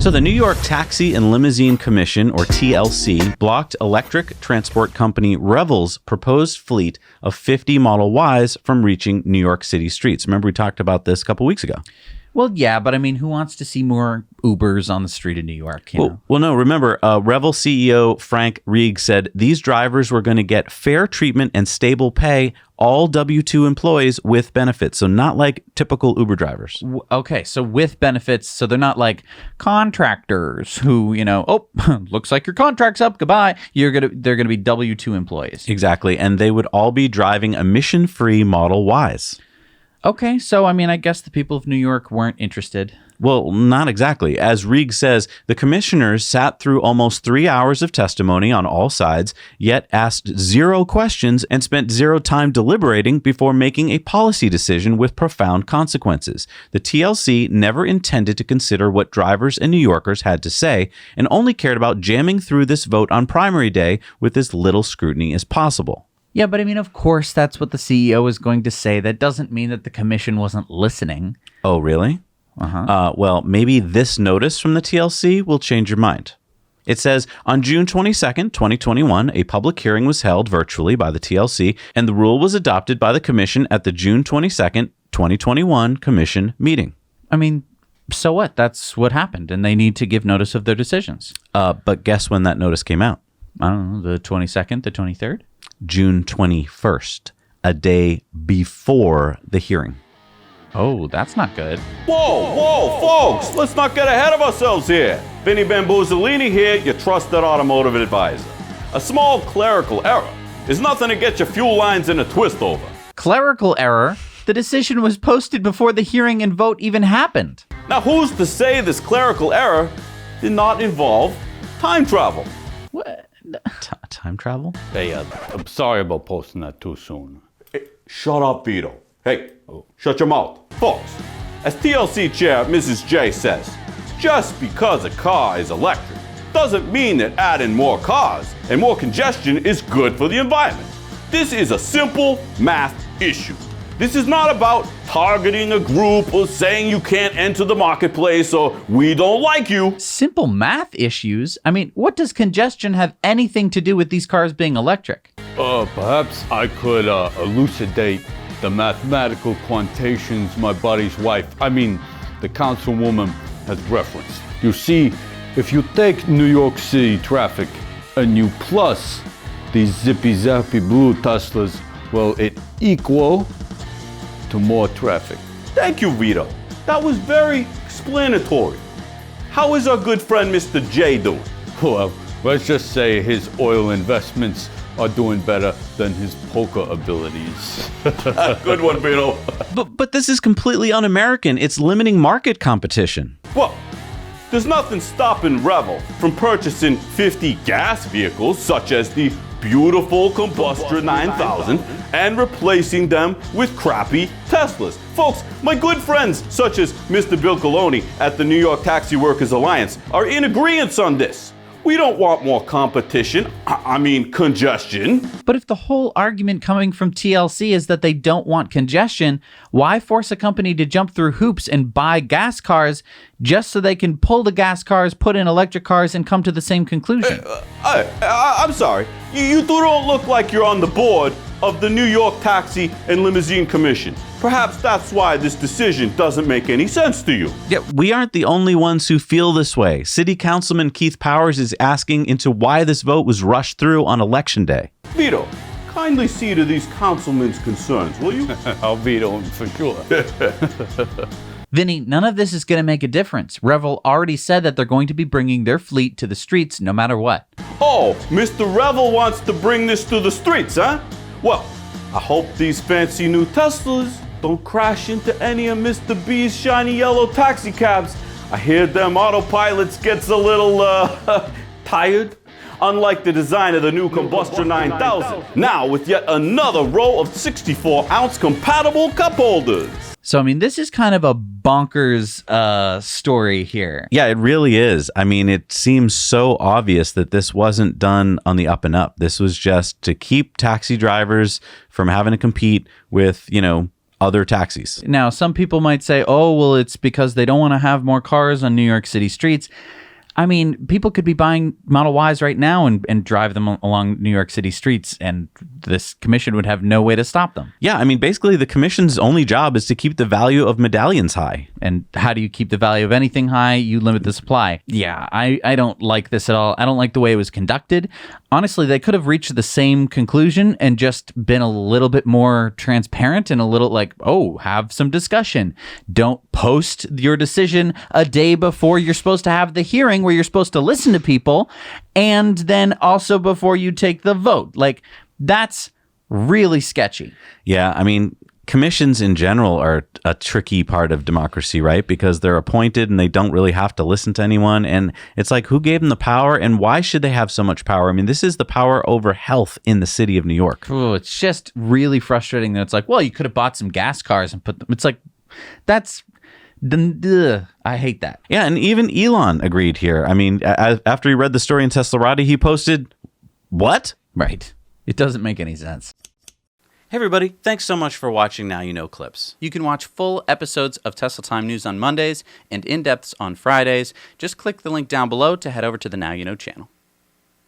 So the New York Taxi and Limousine Commission, or TLC, blocked electric transport company Revel's proposed fleet of 50 Model Ys from reaching New York City streets. Remember, we talked about this a couple weeks ago. Well, yeah, but I mean, who wants to see more Ubers on the street of New York? You know? Well, no, remember, Revel CEO Frank Rieg said these drivers were going to get fair treatment and stable pay, all W-2 employees with benefits. So not like typical Uber drivers. Okay, so with benefits, so they're not like contractors who, looks like your contract's up, goodbye. They're gonna be W-2 employees. Exactly, and they would all be driving emission-free Model Ys. Okay, so I mean, I guess the people of New York weren't interested. Well, not exactly. As Rieg says, the commissioners sat through almost 3 hours of testimony on all sides, yet asked 0 questions and spent 0 time deliberating before making a policy decision with profound consequences. The TLC never intended to consider what drivers and New Yorkers had to say and only cared about jamming through this vote on primary day with as little scrutiny as possible. Yeah, but I mean, of course, that's what the CEO is going to say. That doesn't mean that the commission wasn't listening. Oh, really? Well, maybe this notice from the TLC will change your mind. It says, on June 22nd, 2021, a public hearing was held virtually by the TLC, and the rule was adopted by the commission at the June 22nd, 2021 commission meeting. I mean, so what? That's what happened, and they need to give notice of their decisions. But guess when that notice came out? I don't know, the 22nd, the 23rd? June 21st, a day before the hearing. Oh, that's not good. Whoa, folks, let's not get ahead of ourselves here. Vinny Bamboozolini here, your trusted automotive advisor. A small clerical error is nothing to get your fuel lines in a twist over. Clerical error? The decision was posted before the hearing and vote even happened. Now, who's to say this clerical error did not involve time travel? What? Time travel? Hey, I'm sorry about posting that too soon. Hey, shut up, Vito. Hey, shut your mouth. Folks, as TLC Chair Mrs. J says, just because a car is electric doesn't mean that adding more cars and more congestion is good for the environment. This is a simple math issue. This is not about targeting a group or saying you can't enter the marketplace or we don't like you. Simple math issues? I mean, what does congestion have anything to do with these cars being electric? Perhaps I could elucidate the mathematical quantations my buddy's wife, the councilwoman, has referenced. You see, if you take New York City traffic and you plus these zippy-zappy blue Teslas, well, it equal to more traffic. Thank you, Vito. That was very explanatory. How is our good friend Mr. J doing? Well, let's just say his oil investments are doing better than his poker abilities. Good one, Vito. But this is completely un-American. It's limiting market competition. Well, there's nothing stopping Revel from purchasing 50 gas vehicles, such as the beautiful Combustor 9000, and replacing them with crappy Teslas. Folks, my good friends, such as Mr. Bill Coloni at the New York Taxi Workers Alliance, are in agreement on this. We don't want more competition, congestion. But if the whole argument coming from TLC is that they don't want congestion, why force a company to jump through hoops and buy gas cars just so they can pull the gas cars, put in electric cars, and come to the same conclusion? I'm sorry. You don't look like you're on the board of the New York Taxi and Limousine Commission. Perhaps that's why this decision doesn't make any sense to you. Yeah, we aren't the only ones who feel this way. City Councilman Keith Powers is asking into why this vote was rushed through on Election Day. Vito, kindly see to these councilmen's concerns, will you? I'll veto him for sure. Vinny, none of this is going to make a difference. Revel already said that they're going to be bringing their fleet to the streets no matter what. Oh, Mr. Revel wants to bring this to the streets, huh? Well, I hope these fancy new Teslas don't crash into any of Mr. B's shiny yellow taxi cabs. I hear them autopilots gets a little, tired. Unlike the design of the new Combustor 9000, now with yet another row of 64-ounce compatible cup holders. So, this is kind of a bonkers story here. Yeah, it really is. It seems so obvious that this wasn't done on the up and up. This was just to keep taxi drivers from having to compete with, other taxis. Now, some people might say, oh, well, it's because they don't want to have more cars on New York City streets. I mean, people could be buying Model Ys right now and drive them along New York City streets, and this commission would have no way to stop them. Yeah, I mean, basically the commission's only job is to keep the value of medallions high. And how do you keep the value of anything high? You limit the supply. Yeah, I don't like this at all. I don't like the way it was conducted. Honestly, they could have reached the same conclusion and just been a little bit more transparent and a little like, oh, have some discussion. Don't post your decision a day before you're supposed to have the hearing where you're supposed to listen to people, and then also before you take the vote. Like, that's really sketchy. Yeah, I mean, commissions in general are a tricky part of democracy, right? Because they're appointed and they don't really have to listen to anyone. And it's like, who gave them the power and why should they have so much power? I mean, this is the power over health in the city of New York. Oh, it's just really frustrating that it's like, well, you could have bought some gas cars and put them. It's like, that's... I hate that. Yeah, and even Elon agreed here. I mean, after he read the story in Teslarati, he posted, what? Right. It doesn't make any sense. Hey everybody, thanks so much for watching Now You Know Clips. You can watch full episodes of Tesla Time News on Mondays and in-depths on Fridays. Just click the link down below to head over to the Now You Know channel.